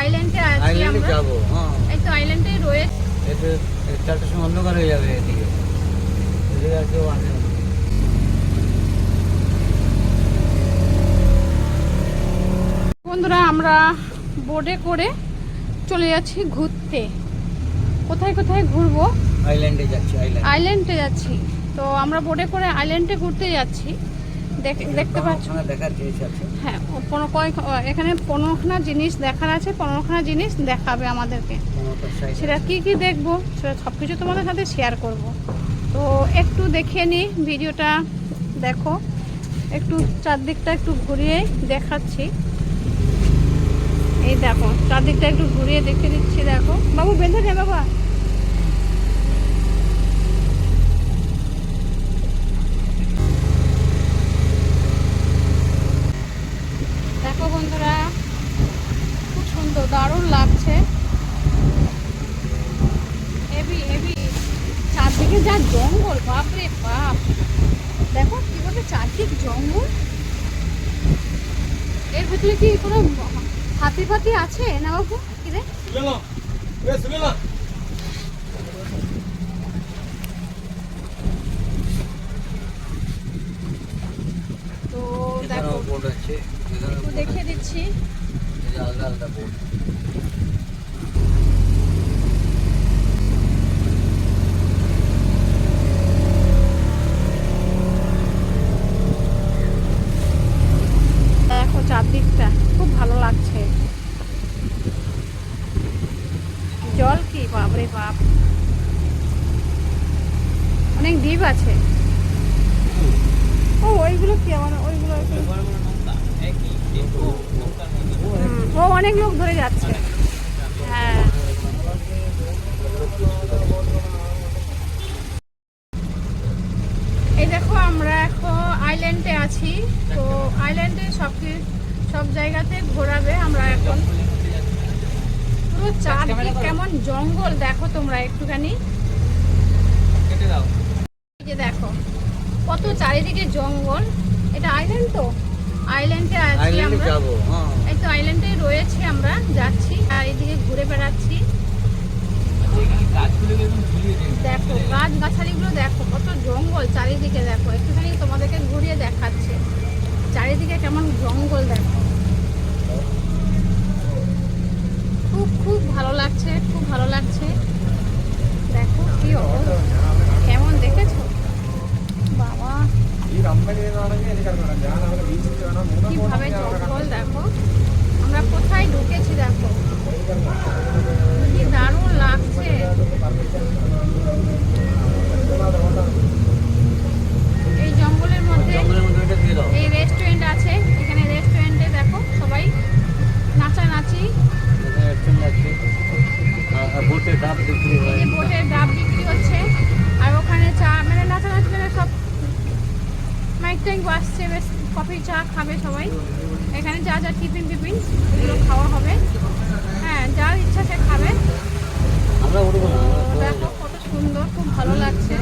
আইল্যান্ডে আছি আইল্যান্ডে আমরা। যাবো। হ্যাঁ, এই তো আইল্যান্ডে রয়েছে। এতে 4টার সময় অন্ধকার হয়ে যাবে এদিকে। এদিকে আর কেউ আসে না। বন্ধুরা, আমরা বোটে করে চলে যাচ্ছি ঘুরতে। কোথায় কোথায় ঘুরবো? আইল্যান্ডে যাচ্ছি। আইল্যান্ডে যাচ্ছি। তো আমরা বোটে করে আইল্যান্ডে ঘুরতে যাচ্ছি। দেখতে পাচ্ছ? দেখার জিনিস আছে। হ্যাঁ, এখানে 15খানা জিনিস দেখার আছে। 15খানা জিনিস দেখাবে আমাদেরকে। সেটা কি কি দেখবো সেটা সব কিছু তোমাদের সাথে শেয়ার করব। তো একটু দেখে নিই, ভিডিওটা দেখো। একটু চারদিকটা একটু ঘুরিয়ে দেখাচ্ছি। এই দেখো, চারদিকটা একটু ঘুরিয়ে দেখে দিচ্ছি। দেখো বাবু, বেঁধে নে বাবা। দেখো বন্ধুরা, খুব সুন্দর, দারুণ লাগছে। Heavy heavy. চারদিকে যা জঙ্গল, বাপরে বাপ। দেখো কিভাবে চারদিক জঙ্গল। এর ভেতরে কি কোনো হাতি ফাতি আছে না বাবু? কি রে? তো দেখো, বোট আছে, একটু দেখিয়ে দিচ্ছি। আলাদা আলাদা বোট। দেখো চারদিকটা খুব ভালো লাগছে। জল কি বাপরে বাপ, অনেক দ্বীপ আছে। ও ওইগুলো কি আমার ওইগুলো ও অনেক লোক ধরে যাচ্ছে। হ্যাঁ, এই দেখো আমরা এখন আইল্যান্ডে আছি। তো আইল্যান্ডে সব জায়গাতে ঘোরাবে। আমরা এখন পুরো চারদিক কেমন জঙ্গল দেখো তোমরা একটুখানি। এই যে দেখো কত চারিদিকে জঙ্গল। এটা আইল্যান্ড, তো আইল্যান্ডে আছি আমরা। যাবো। হ্যাঁ, এই তো আইল্যান্ডে রয়েছে, আমরা যাচ্ছি আর এদিকে ঘুরে বেড়াচ্ছি। দেখো গাছ গাছালিগুলো দেখো, কত জঙ্গল চারিদিকে। দেখো একটুখানি তোমাদেরকে ঘুরিয়ে দেখাচ্ছে চারিদিকে কেমন জঙ্গল। দেখো খুব খুব ভালো লাগছে, খুব ভালো লাগছে। দেখো কি কেমন দেখেছো বাবা, কিভাবে জঙ্গল। দেখো আমরা কোথায় ঢুকেছি, দেখো কি দারুণ লাগছে। এই জঙ্গলের মধ্যে এই রেস্টুরেন্ট আছে। এখানে রেস্টুরেন্টে দেখো সবাই নাচানাচি। বোটের ডাব বিক্রি এই হয়। যে বোটের ডাব বিক্রি হচ্ছে। আর ওখানে চা, মানে নাচানাচি, মানে সব মাইক টাইক বাজছে, বেশ কফি চা খাবে সবাই। এখানে যা যা টিফিন এগুলো খাওয়া হবে। হ্যাঁ, যার ইচ্ছা সে খাবে। আমরা উঠবো না। দেখো কত সুন্দর, খুব ভালো লাগছে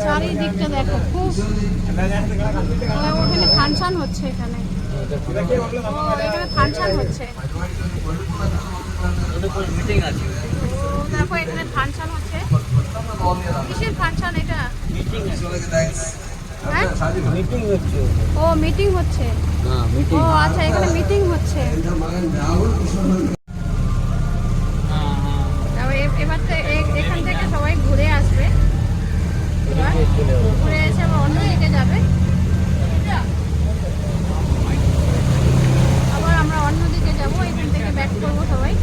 চারিদিকটা। দেখো খুব ওখানে ফাংশন হচ্ছে। এখানে এখানে ফাংশন হচ্ছে। মিটিং আছে। তো দেখো এখানে ফাংশন হচ্ছে। কিসের ফাংশন এটা? হ্যাঁ, মিটিং হচ্ছে। ও মিটিং হচ্ছে। হ্যাঁ, মিটিং। ও আচ্ছা, এখানে মিটিং হচ্ছে। এবার তো এখান থেকে সবাই ঘুরে আসবে। এবার ঘুরে এসে আবার অন্য দিকে যাবে। আবার আমরা অন্য দিকে যাবো, এখান থেকে ব্যাক করবো সবাই।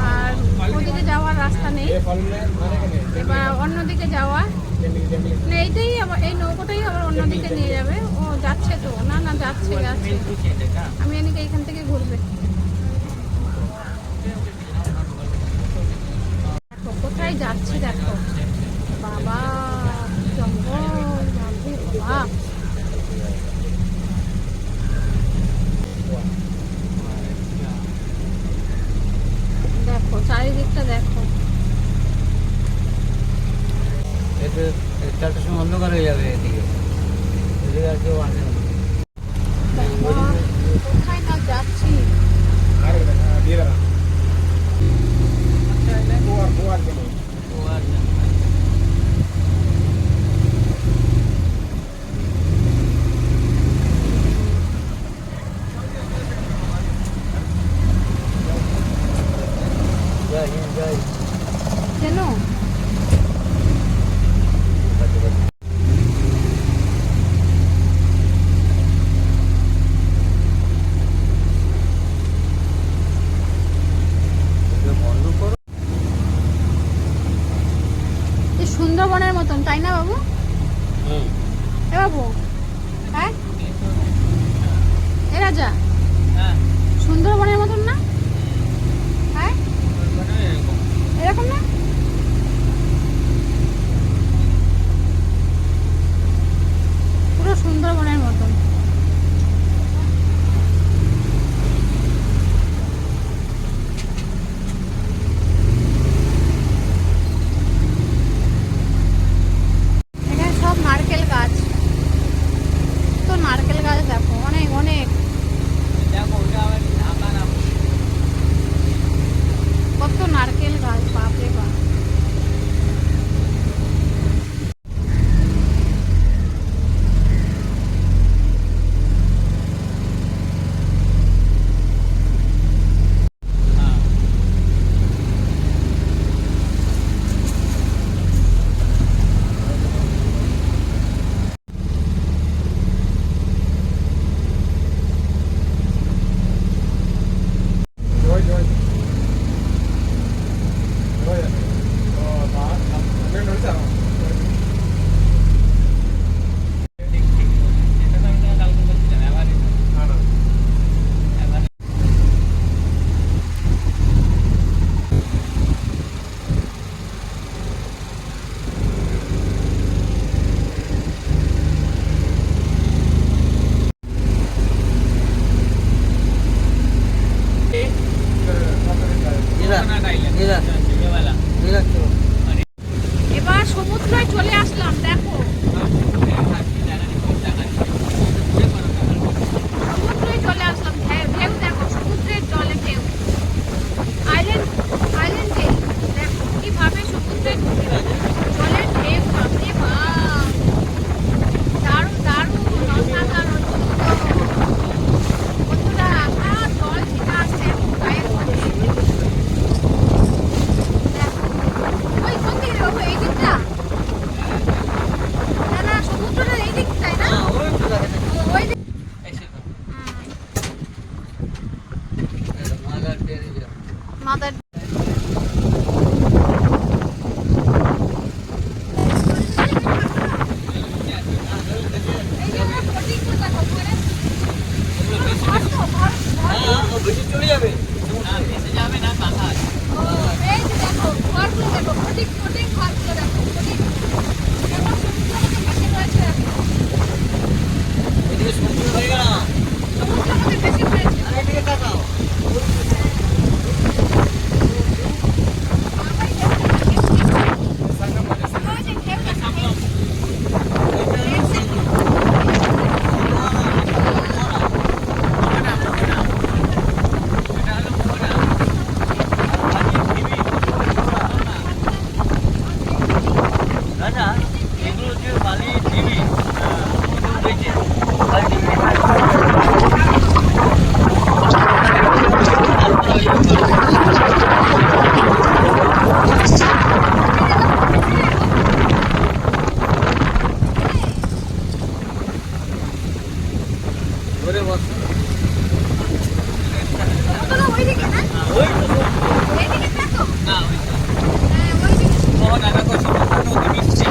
আর ওদিকে যাওয়ার রাস্তা নেই, এবার অন্যদিকে যাওয়া। মানে এইটাই আবার, এই নৌকোটাই আবার অন্যদিকে নিয়ে যাবে। ও যাচ্ছে তো, না না যাচ্ছে যাচ্ছে। আমি এদিকে এইখান থেকে ঘুরবে। দেখো কোথায় যাচ্ছি, দেখো বাবা জঙ্গল, বাবা। দেখো চারিদিকটা দেখো। এতে 4টার সময় অন্ধকার হয়ে যাবে এদিকে। এদিকে আর কেউ আসে না। বাবা, কোথায় না যাচ্ছি। জয় হিন্দ, জয় হিন্দ। কেন? এটা বন্ধ করো। এই সুন্দরবনের মতন, তাই না বাবু? এ বাবু, হ্যাঁ এ রাজা, সুন্দরবনের মতন না? হ্যাঁ এরকম না? পুরো সুন্দরবনের মতন। এখানে সব নারকেল গাছ, তো নারকেল গাছ দেখো, অনেক অনেক। কত নারকেল গাছ, বাপরে বাপ। এবার সমুদ্রে চলে আসলাম, দেখো সমুদ্রে চলে আসলাম। ঢেউ দেখো, সমুদ্রের জলে ঢেউ। আইল্যান্ড আইল্যান্ডে দেখো কিভাবে সমুদ্রের জলের ঢেউ, বাপরে বাপ, দারুণ দারুণ, অসাধারণ বন্ধুরা। আমার জল ছিটা আসছে এখন গায়ের মধ্যে। দেখো, ওই কোন দিকে বাবু? এই দিকটা? না না, সমুদ্রটা এই দিকটাই না? ওই দিক। মাদার চলে যাবে। এদিকে সমুদ্র হয়ে গেল, আর এদিকে তাকাও। রাজা, এগুলো যে বালি ঢিবি, উঠেছে বালি ঢিবি। ধরে বস। ওইদিকে না? ওই তো এইদিকে দেখো। না, ওই তো হ্যাঁ ওইদিকে। মোহন আনা করছে, নদী মিশছে।